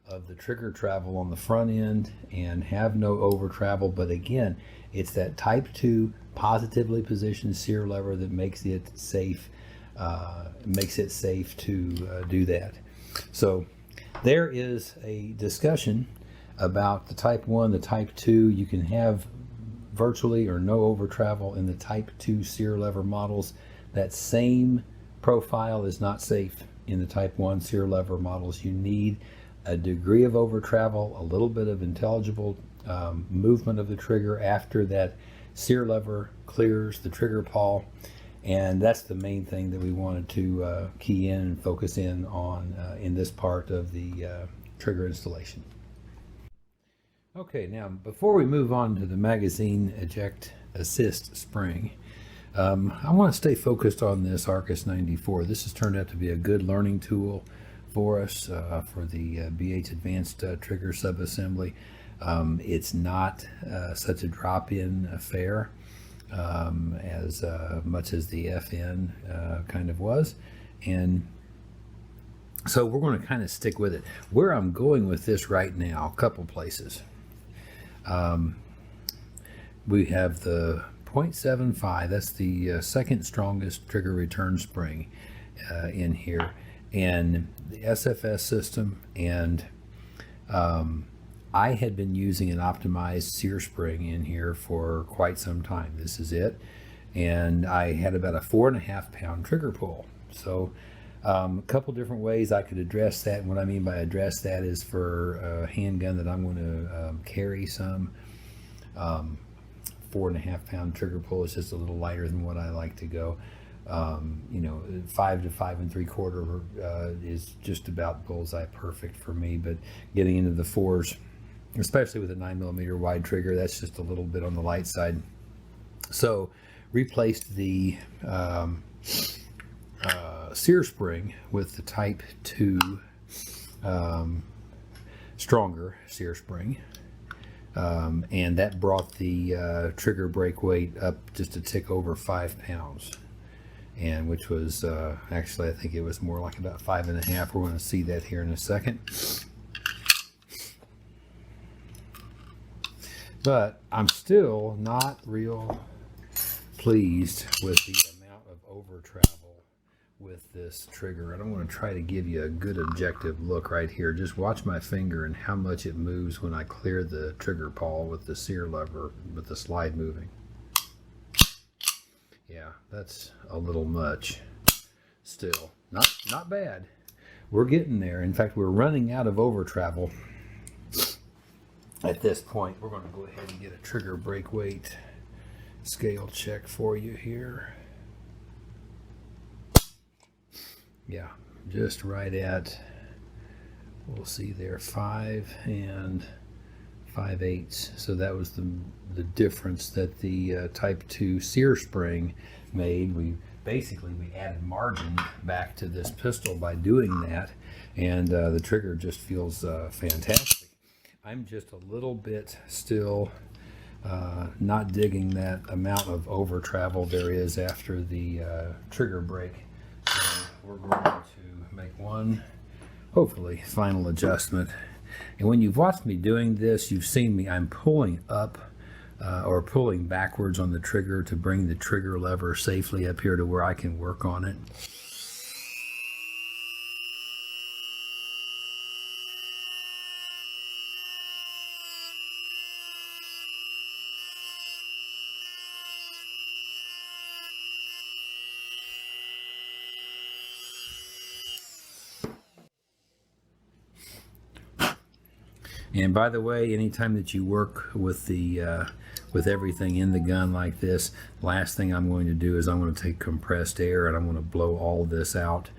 of the trigger travel on the front end and have no over travel. But again, it's that type 2 positively positioned Sear lever that makes it safe to do that. So there is a discussion about the type 1, the type 2. You can have virtually or no over travel in the type 2 Sear lever models. That same profile is not safe in the type 1 Sear lever models. You need a degree of over travel, a little bit of intelligible movement of the trigger after that Sear lever clears the trigger pawl. And that's the main thing that we wanted to key in and focus in on in this part of the trigger installation. Okay, now before we move on to the magazine eject assist spring, I want to stay focused on this Arcus 94. This has turned out to be a good learning tool for us for the BHAdvanced Trigger subassembly. It's not such a drop-in affair as much as the FN kind of was, and so we're going to kind of stick with it. Where I'm going with this right now, a couple places. We have the 0.75, that's the second strongest trigger return spring in here, and the SFS system, and I had been using an optimized Sear spring in here for quite some time. This is it, and I had about a 4.5 pound trigger pull. So a couple different ways I could address that, and what I mean by address that is for a handgun that I'm going to carry some. 4.5 pound trigger pull is just a little lighter than what I like to go. 5 to 5 3/4 is just about bullseye perfect for me, but getting into the 4s, especially with a 9mm wide trigger, that's just a little bit on the light side. So replaced the Sear spring with the type 2 stronger Sear spring. And that brought the trigger brake weight up just a tick over 5 pounds, and which was actually, I think it was more like about 5.5. We're going to see that here in a second. But I'm still not real pleased with the amount of over travel with this trigger. And I'm going to try to give you a good objective look right here. Just watch my finger and how much it moves when I clear the trigger pawl with the Sear lever with the slide moving. Yeah, that's a little much. Still not bad. We're getting there. In fact, we're running out of over travel at this point. We're going to go ahead and get a trigger brake weight scale check for you here. Yeah, just right at, we'll see there, 5 5/8. So that was the difference that the type 2 Sear spring made. We added margin back to this pistol by doing that, and the trigger just feels fantastic. I'm just a little bit still not digging that amount of over travel there is after the trigger brake. So we're going to make one, hopefully, final adjustment. And when you've watched me doing this, you've seen me, I'm pulling up or pulling backwards on the trigger to bring the trigger lever safely up here to where I can work on it. And by the way, anytime that you work with the with everything in the gun like this, last thing I'm going to do is I'm going to take compressed air and I'm going to blow all this out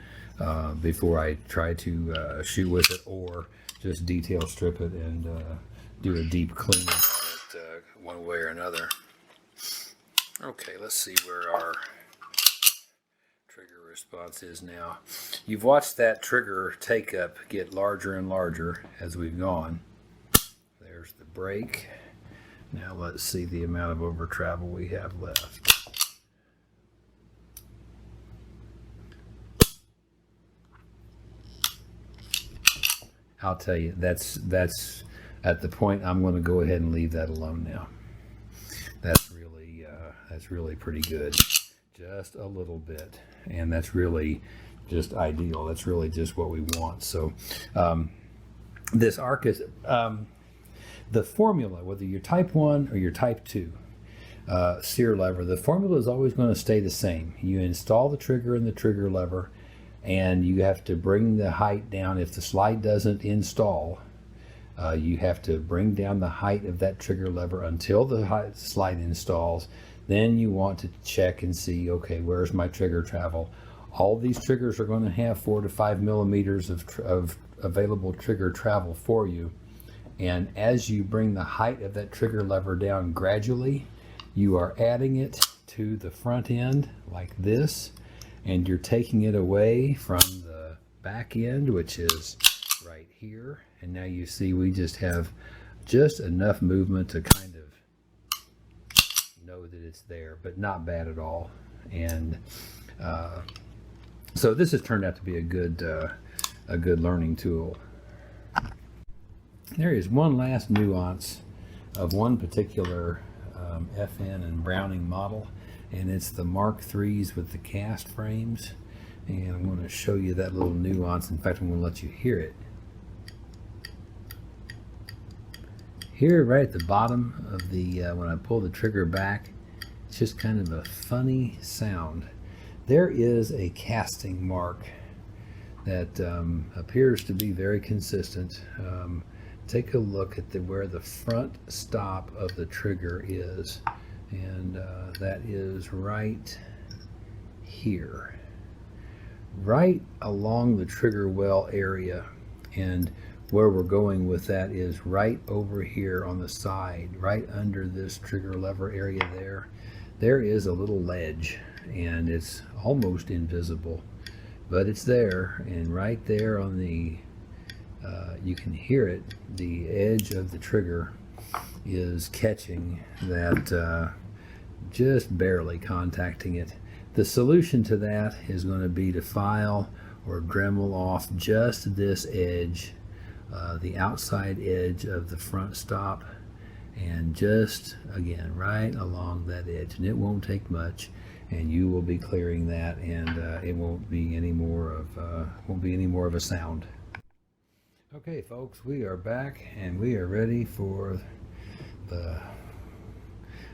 before I try to shoot with it, or just detail strip it and do a deep cleaning on it one way or another. Okay, let's see where our trigger response is now. You've watched that trigger take up get larger and larger as we've gone. There's the brake. Now let's see the amount of over travel we have left. I'll tell you, that's at the point I'm going to go ahead and leave that alone now. That's really pretty good. Just a little bit, and that's really just ideal. That's really just what we want. So this arc is the formula, whether you're type 1 or you're type 2 Sear lever, the formula is always going to stay the same. You install the trigger and the trigger lever, and you have to bring the height down. If the slide doesn't install, you have to bring down the height of that trigger lever until the slide installs. Then you want to check and see, okay, where's my trigger travel? All these triggers are going to have 4 to 5 millimeters of available trigger travel for you. And as you bring the height of that trigger lever down gradually, you are adding it to the front end like this, and you're taking it away from the back end, which is right here. And now you see we just have just enough movement to kind of know that it's there, but not bad at all. And so this has turned out to be a good learning tool. There is one last nuance of one particular FN and Browning model, and it's the Mark IIIs with the cast frames. And I'm going to show you that little nuance. In fact, I'm going to let you hear it. Here, right at the bottom of the, when I pull the trigger back, it's just kind of a funny sound. There is a casting mark that appears to be very consistent. Take a look at where the front stop of the trigger is, and that is right here, right along the trigger well area. And where we're going with that is right over here on the side, right under this trigger lever area there. There is a little ledge, and it's almost invisible, but it's there. And right there on the, you can hear it, the edge of the trigger is catching that, just barely contacting it. The solution to that is going to be to file or Dremel off just this edge, the outside edge of the front stop, and just again right along that edge. And it won't take much, and you will be clearing that, and it won't be any more of a sound. Okay, folks, we are back, and we are ready for the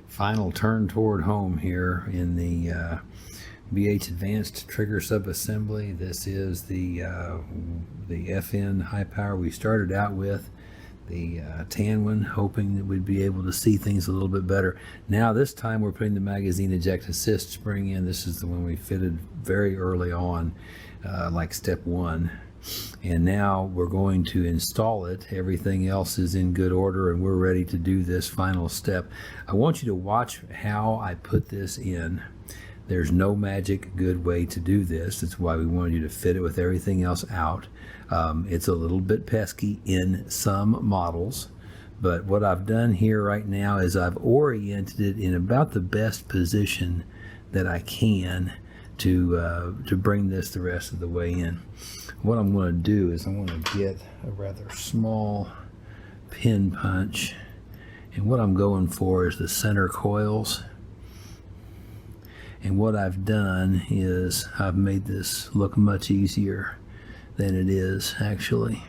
final turn toward home here in the BHAdvanced Trigger subassembly. This is the FN high power we started out with, the tan one, hoping that we'd be able to see things a little bit better. Now this time we're putting the magazine eject assist spring in. This is the one we fitted very early on, like step 1. And now we're going to install it. Everything else is in good order, and we're ready to do this final step. I want you to watch how I put this in. There's no magic good way to do this. That's why we wanted you to fit it with everything else out. It's a little bit pesky in some models, but what I've done here right now is I've oriented it in about the best position that I can to bring this the rest of the way in. What I'm going to do is I'm going to get a rather small pin punch, and what I'm going for is the center coils. And what I've done is I've made this look much easier than it is actually.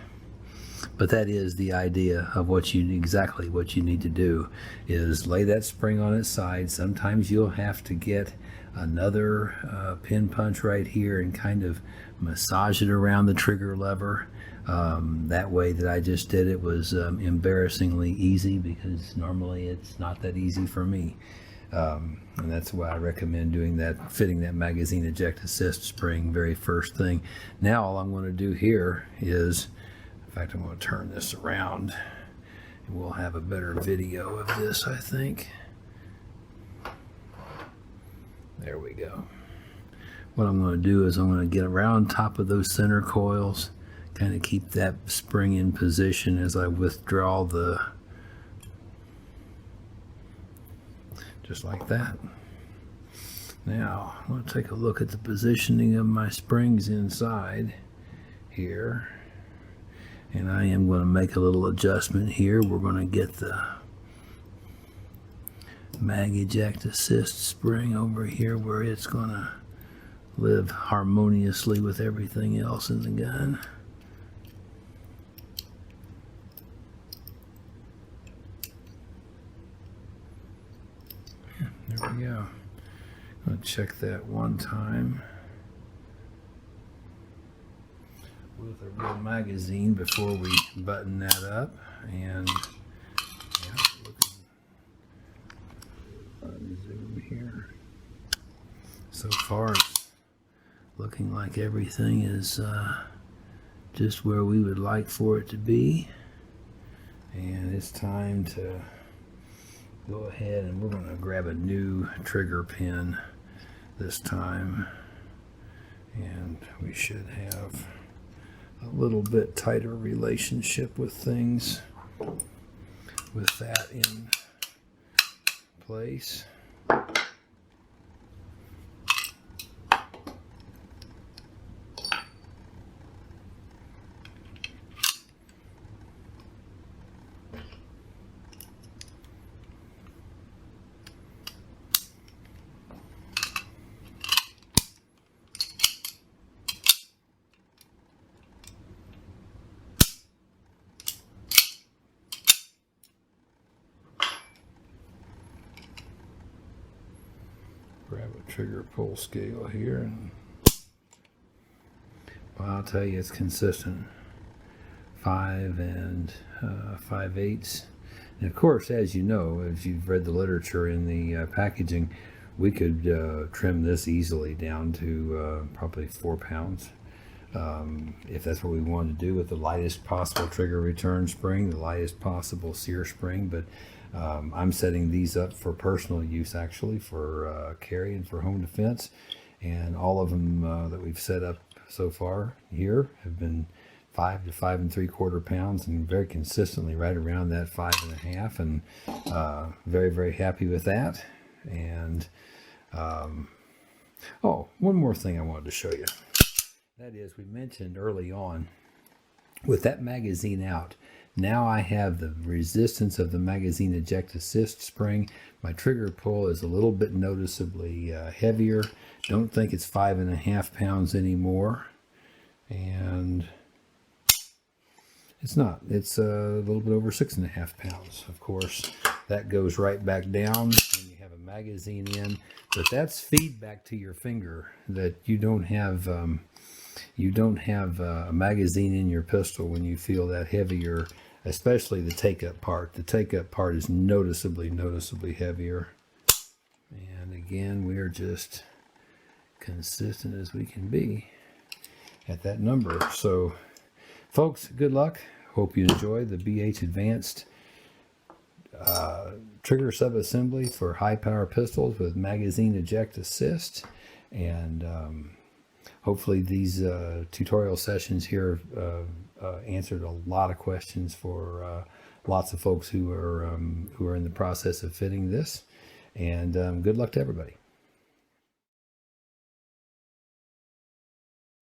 But that is the idea of exactly what you need to do, is lay that spring on its side. Sometimes you'll have to get another pin punch right here and kind of massage it around the trigger lever. That way that I just did it was embarrassingly easy, because normally it's not that easy for me. And that's why I recommend doing that, fitting that magazine eject assist spring very first thing. Now all I'm going to do here is, in fact, I'm going to turn this around and we'll have a better video of this, I think. There we go. what I'm going to do is I'm going to get around top of those center coils, kind of keep that spring in position as I withdraw just like that. Now, I'm going to take a look at the positioning of my springs inside here. And I am going to make a little adjustment here. We're going to get the mag eject assist spring over here where it's going to live harmoniously with everything else in the gun. There we go. I'm going to check that one time with a real magazine before we button that up. And yeah, zoom here. So far it's looking like everything is just where we would like for it to be. And it's time to go ahead and we're going to grab a new trigger pin this time, and we should have a little bit tighter relationship with things with that in place. Grab a trigger pull scale here, and well, I'll tell you, it's consistent. 5 and 5/8. And of course, as you know, as you've read the literature in the packaging, we could trim this easily down to probably 4 pounds. If that's what we want to do, with the lightest possible trigger return spring, the lightest possible Sear spring. But I'm setting these up for personal use, actually, for carry and for home defense. And all of them that we've set up so far here have been 5 to 5 3/4 pounds, and very consistently right around that 5 1/2, and very, very happy with that. And oh, one more thing I wanted to show you. That is, we mentioned early on, with that magazine out, now I have the resistance of the magazine eject assist spring. My trigger pull is a little bit noticeably heavier. Don't think it's 5 1/2 pounds anymore. And it's not. It's a little bit over 6 1/2 pounds. Of course, that goes right back down when you have a magazine in. But that's feedback to your finger that you don't have a magazine in your pistol when you feel that heavier, especially the take-up part. The take-up part is noticeably heavier. And again, we are just consistent as we can be at that number. So, folks, good luck. Hope you enjoy the BHAdvanced Trigger subassembly for high-power pistols with magazine eject assist. And hopefully these tutorial sessions here answered a lot of questions for lots of folks who are in the process of fitting this. And good luck to everybody.